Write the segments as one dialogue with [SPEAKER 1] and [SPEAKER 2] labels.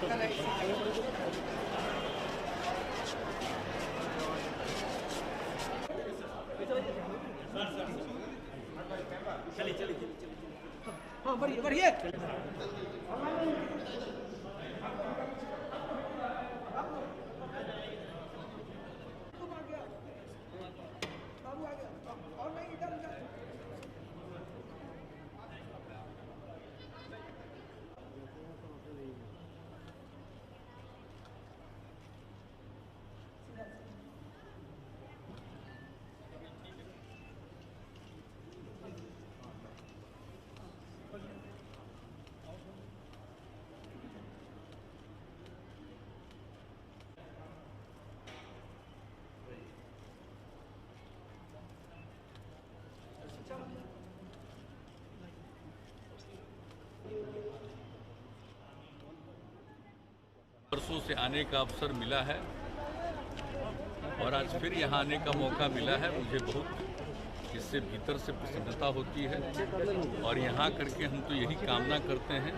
[SPEAKER 1] चलिए हाँ बढ़िए
[SPEAKER 2] वर्षों से आने का अवसर मिला है और आज फिर यहाँ आने का मौका मिला है। मुझे बहुत इससे भीतर से प्रसन्नता होती है और यहाँ करके हम तो यही कामना करते हैं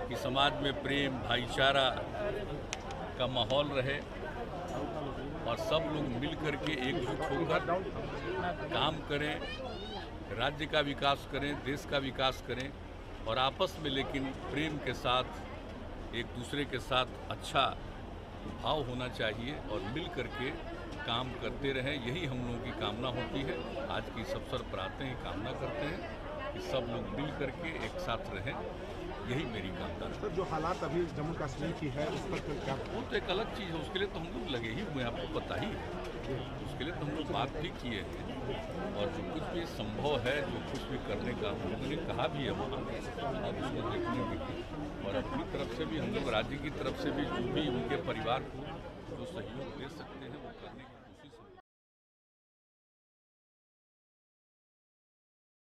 [SPEAKER 2] कि समाज में प्रेम भाईचारा का माहौल रहे और सब लोग मिल करके एकजुट होकर काम करें, राज्य का विकास करें, देश का विकास करें और आपस में लेकिन प्रेम के साथ एक दूसरे के साथ अच्छा भाव होना चाहिए और मिल करके काम करते रहें। यही हम लोगों की कामना होती है। आज की इस अवसर पर आते हैं, कामना करते हैं कि सब लोग मिल करके एक साथ रहें, यही मेरी कामना है।
[SPEAKER 3] तो जो हालात अभी जम्मू कश्मीर की है उस पर क्या?
[SPEAKER 2] वो तो एक अलग चीज़ है, उसके लिए तो हम लोग लगे ही हुए, आपको पता ही है। उसके लिए तो हम लोग बात भी किए हैं और जो कुछ भी संभव है, जो कुछ भी करने का हम लोगों ने कहा भी है वहाँ अब उसको देखने भी और अपनी तरफ से भी हम लोग राज्य की तरफ से भी जो भी उनके परिवार को जो सहयोग दे सकते हैं